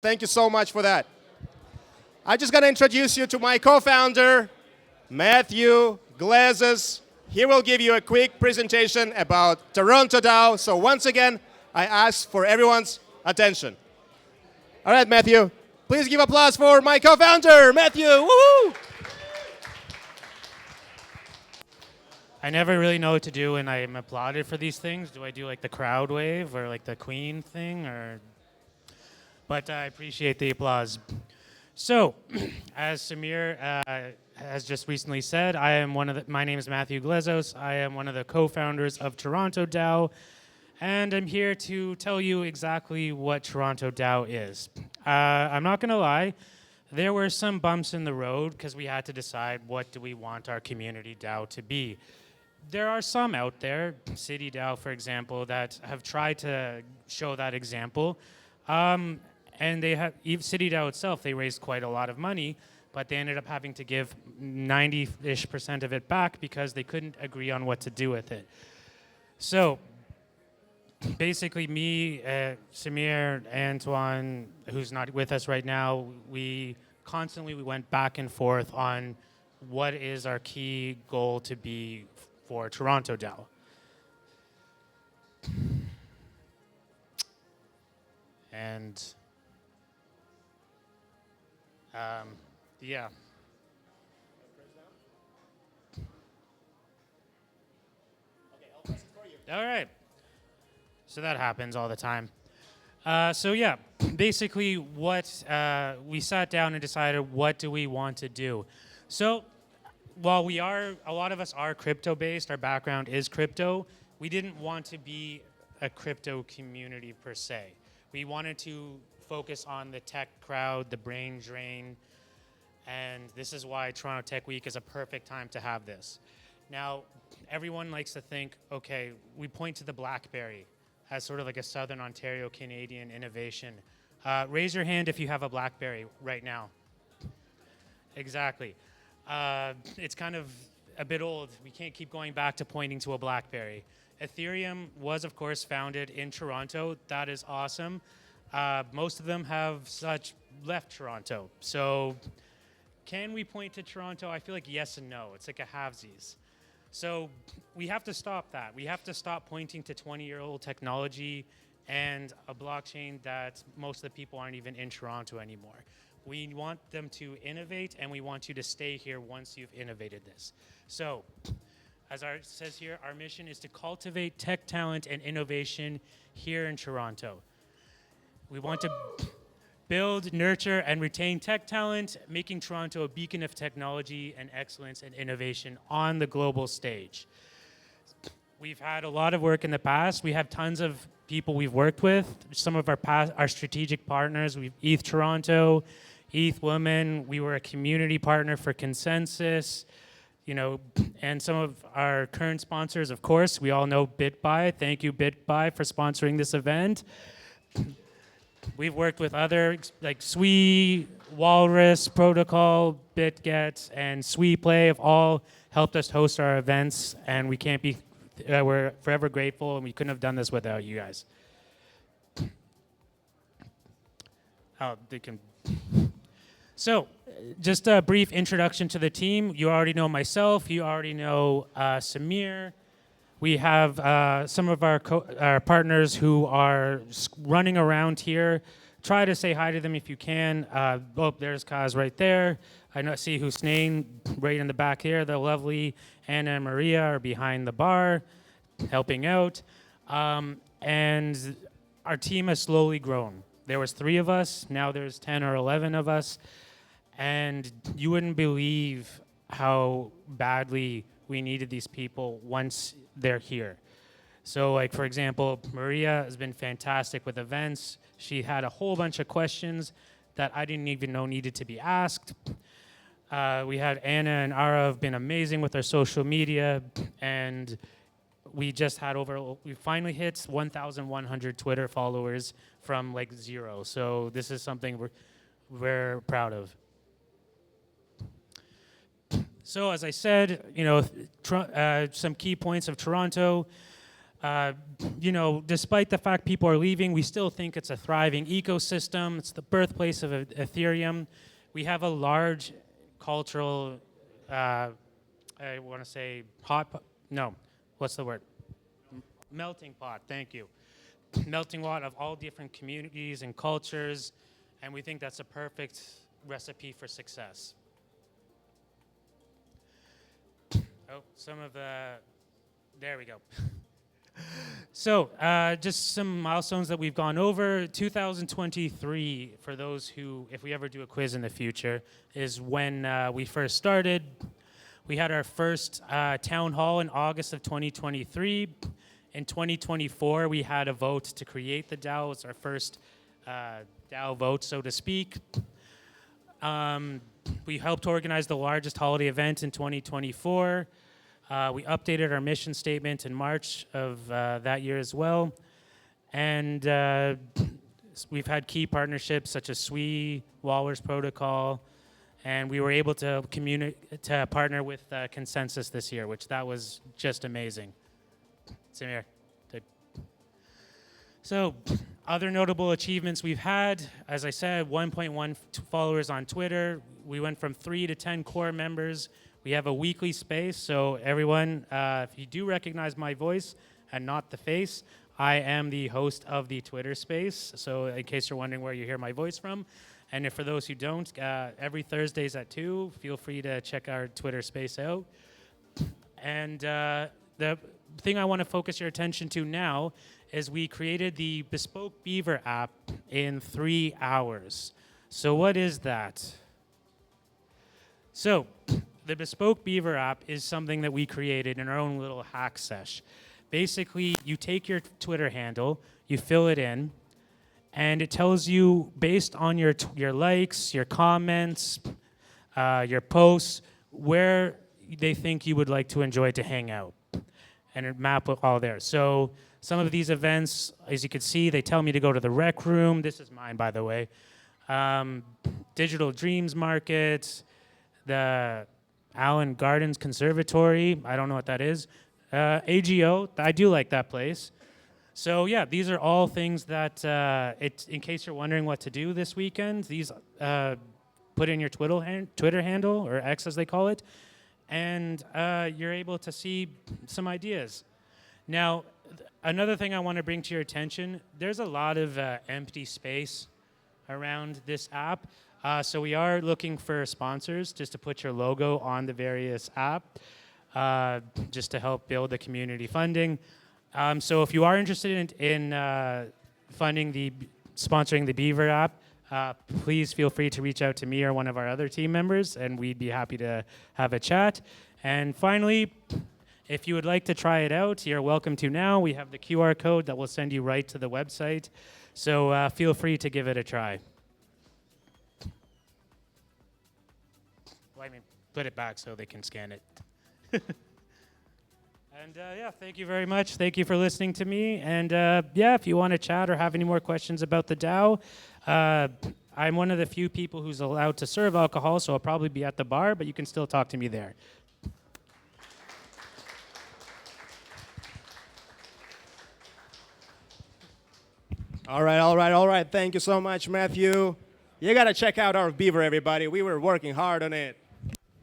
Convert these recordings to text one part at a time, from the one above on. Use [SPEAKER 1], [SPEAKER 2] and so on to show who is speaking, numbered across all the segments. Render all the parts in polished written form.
[SPEAKER 1] Thank you so much for that. I'm just going to introduce you to my co-founder, Matthew Glezos. He will give you a quick presentation about Toronto DAO. So once again, I ask for everyone's attention. All right, Matthew, please give applause for my co-founder, Matthew. Woohoo!
[SPEAKER 2] I never really know what to do when I'm applauded for these things. Do I do like the crowd wave or like the Queen thing, or? But I appreciate the applause. So, as Samir has just recently said, my name is Matthew Glezos. I am one of the co-founders of Toronto DAO, and I'm here to tell you exactly what Toronto DAO is. I'm not going to lie, there were some bumps in the road because we had to decide what do we want our community DAO to be. There are some out there, City DAO, for example, that have tried to show that example. And they have, City DAO itself, they raised quite a lot of money, but they ended up having to give 90-ish% of it back because they couldn't agree on what to do with it. So basically me, Samir, Antoine, who's not with us right now, we went back and forth on what is our key goal to be for Toronto DAO. And yeah. All right. So that happens all the time. So yeah, basically what we sat down and decided what do we want to do. So while a lot of us are crypto-based, our background is crypto, we didn't want to be a crypto community per se. We wanted to focus on the tech crowd, the brain drain, and this is why Toronto Tech Week is a perfect time to have this. Now, everyone likes to think, okay, we point to the BlackBerry as sort of like a Southern Ontario Canadian innovation. Raise your hand if you have a BlackBerry right now. Exactly. It's kind of a bit old. We can't keep going back to pointing to a BlackBerry. Ethereum was, of course, founded in Toronto. That is awesome. Most of them have left Toronto. So can we point to Toronto? I feel like yes and no. It's like a halvesies. So we have to stop that. We have to stop pointing to 20-year-old technology and a blockchain that most of the people aren't even in Toronto anymore. We want them to innovate, and we want you to stay here once you've innovated this. So, as it says here, our mission is to cultivate tech talent and innovation here in Toronto. We want to build, nurture, and retain tech talent, making Toronto a beacon of technology and excellence and innovation on the global stage. We've had a lot of work in the past. We have tons of people we've worked with. Some of our strategic partners, ETHToronto, ETH Women. We were a community partner for Consensus, and some of our current sponsors, of course, we all know Bitbuy. Thank you, Bitbuy, for sponsoring this event. We've worked with other like Sui, Walrus, Protocol, BitGet, and SwePlay have all helped us host our events, and we're forever grateful, and we couldn't have done this without you guys. So, just a brief introduction to the team. You already know myself. You already know Samir. We have some of our partners who are running around here. Try to say hi to them if you can. There's Kaz right there. I see Hussein right in the back here. The lovely Anna and Maria are behind the bar, helping out. And our team has slowly grown. There was 3 of us. Now there's 10 or 11 of us. And you wouldn't believe how badly we needed these people once they're here. So like, for example, Maria has been fantastic with events. She had a whole bunch of questions that I didn't even know needed to be asked. We had Anna and Ara have been amazing with our social media, and we finally hit 1,100 Twitter followers from like 0. So this is something we're proud of. So as I said, some key points of Toronto. You know, despite the fact people are leaving, we still think it's a thriving ecosystem. It's the birthplace of Ethereum. We have a large cultural, I want to say no, what's the word? Melting pot, thank you. Melting pot of all different communities and cultures, and we think that's a perfect recipe for success. Oh, there we go. So, just some milestones that we've gone over. 2023, for those who, if we ever do a quiz in the future, is when we first started. We had our first town hall in August of 2023. In 2024, we had a vote to create the DAO. It was our first DAO vote, so to speak. We helped organize the largest holiday event in 2024. We updated our mission statement in March of that year as well. And we've had key partnerships such as SWE, Walrus Protocol, and we were able to partner with Consensus this year, which that was just amazing. Samir, good. So, other notable achievements we've had, as I said, 1.1 followers on Twitter. We went from 3 to 10 core members. We have a weekly space, so everyone, if you do recognize my voice and not the face, I am the host of the Twitter space, so in case you're wondering where you hear my voice from. And if for those who don't, every Thursdays at 2, feel free to check our Twitter space out. And the thing I want to focus your attention to now is we created the Bespoke Beaver app in 3 hours. So what is that? So, the Bespoke Beaver app is something that we created in our own little hack sesh. Basically, you take your Twitter handle, you fill it in, and it tells you, based on your likes, your comments, your posts, where they think you would like to enjoy to hang out. And it map all there. So some of these events, as you can see, they tell me to go to the Rec Room. This is mine, by the way. Digital Dreams Market, the Allen Gardens Conservatory. I don't know what that is. AGO. I do like that place. So yeah, these are all things that, in case you're wondering what to do this weekend, these put in your Twitter handle, or X as they call it, and you're able to see some ideas. Now, another thing I want to bring to your attention, there's a lot of empty space around this app. So we are looking for sponsors just to put your logo on the various app, just to help build the community funding. So if you are interested in sponsoring the Beaver app, please feel free to reach out to me or one of our other team members, and we'd be happy to have a chat. And finally, if you would like to try it out, you're welcome to now. We have the QR code that will send you right to the website. So feel free to give it a try. Well, I mean, put it back so they can scan it. And yeah, thank you very much. Thank you for listening to me. And yeah, if you want to chat or have any more questions about the DAO, I'm one of the few people who's allowed to serve alcohol, so I'll probably be at the bar, but you can still talk to me there.
[SPEAKER 1] All right. Thank you so much, Matthew. You got to check out our Beaver, everybody. We were working hard on it.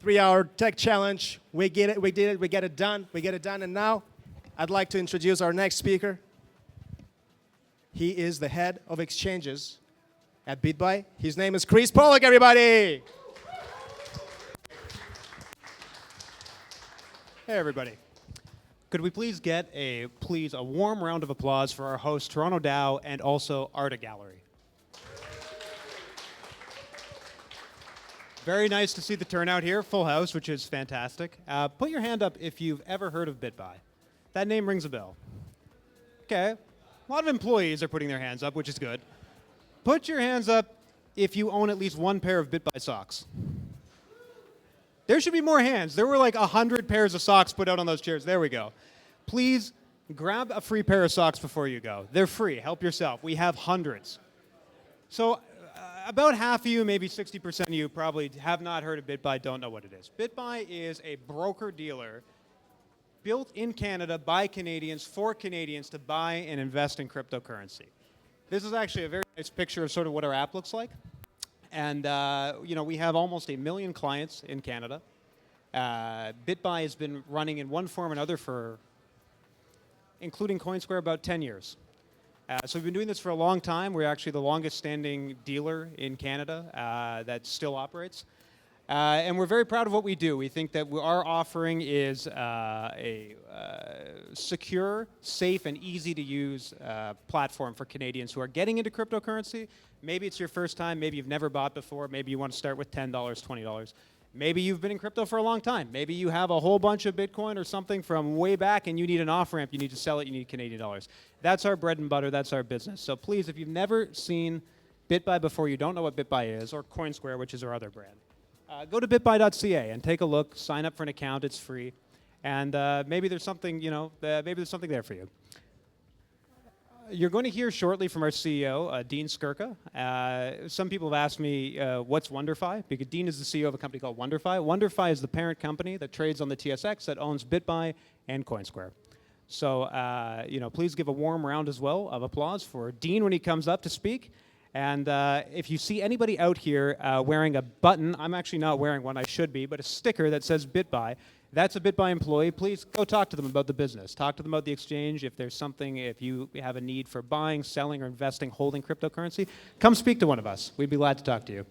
[SPEAKER 1] 3-hour tech challenge. We get it. We did it. We get it done. And now I'd like to introduce our next speaker. He is the head of exchanges at Bitbuy. His name is Pollock, everybody.
[SPEAKER 3] Hey, everybody. Could we please get a warm round of applause for our host, Toronto DAO, and also Arta Gallery. Very nice to see the turnout here, full house, which is fantastic. Put your hand up if you've ever heard of Bitbuy. That name rings a bell. Okay, a lot of employees are putting their hands up, which is good. Put your hands up if you own at least one pair of Bitbuy socks. There should be more hands. There were like 100 pairs of socks put out on those chairs. There we go. Please grab a free pair of socks before you go. They're free. Help yourself. We have hundreds. So about half of you, maybe 60% of you probably have not heard of Bitbuy, don't know what it is. Bitbuy is a broker-dealer built in Canada by Canadians for Canadians to buy and invest in cryptocurrency. This is actually a very nice picture of sort of what our app looks like. And we have almost 1 million clients in Canada. Bitbuy has been running in one form or another for, including CoinSquare, about 10 years. So we've been doing this for a long time. We're actually the longest standing dealer in Canada that still operates. And we're very proud of what we do. We think that our offering is a secure, safe, and easy to use platform for Canadians who are getting into cryptocurrency. Maybe it's your first time, maybe you've never bought before, maybe you want to start with $10, $20. Maybe you've been in crypto for a long time. Maybe you have a whole bunch of Bitcoin or something from way back and you need an off-ramp, you need to sell it, you need Canadian dollars. That's our bread and butter, that's our business. So please, if you've never seen Bitbuy before, you don't know what Bitbuy is, or CoinSquare, which is our other brand, go to bitbuy.ca and take a look, sign up for an account, it's free. And maybe there's something, maybe there's something there for you. You're going to hear shortly from our CEO, Dean Skirka. Some people have asked me, what's WonderFi? Because Dean is the CEO of a company called WonderFi. WonderFi is the parent company that trades on the TSX that owns Bitbuy and CoinSquare. So, please give a warm round as well of applause for Dean when he comes up to speak. And if you see anybody out here wearing a button, I'm actually not wearing one, I should be, but a sticker that says Bitbuy, that's a Bitbuy employee. Please go talk to them about the business. Talk to them about the exchange. If there's something, if you have a need for buying, selling, or investing, holding cryptocurrency, come speak to one of us. We'd be glad to talk to you.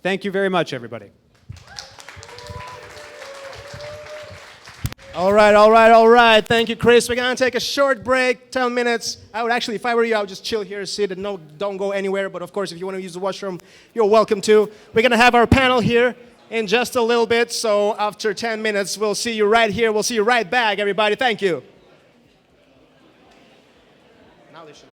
[SPEAKER 3] Thank you very much, everybody.
[SPEAKER 1] All right. Thank you, Chris. We're going to take a short break, 10 minutes. I would actually, if I were you, I would just chill here, sit, and don't go anywhere. But of course, if you want to use the washroom, you're welcome to. We're going to have our panel here in just a little bit. So after 10 minutes, we'll see you right here. We'll see you right back, everybody. Thank you. Now they should.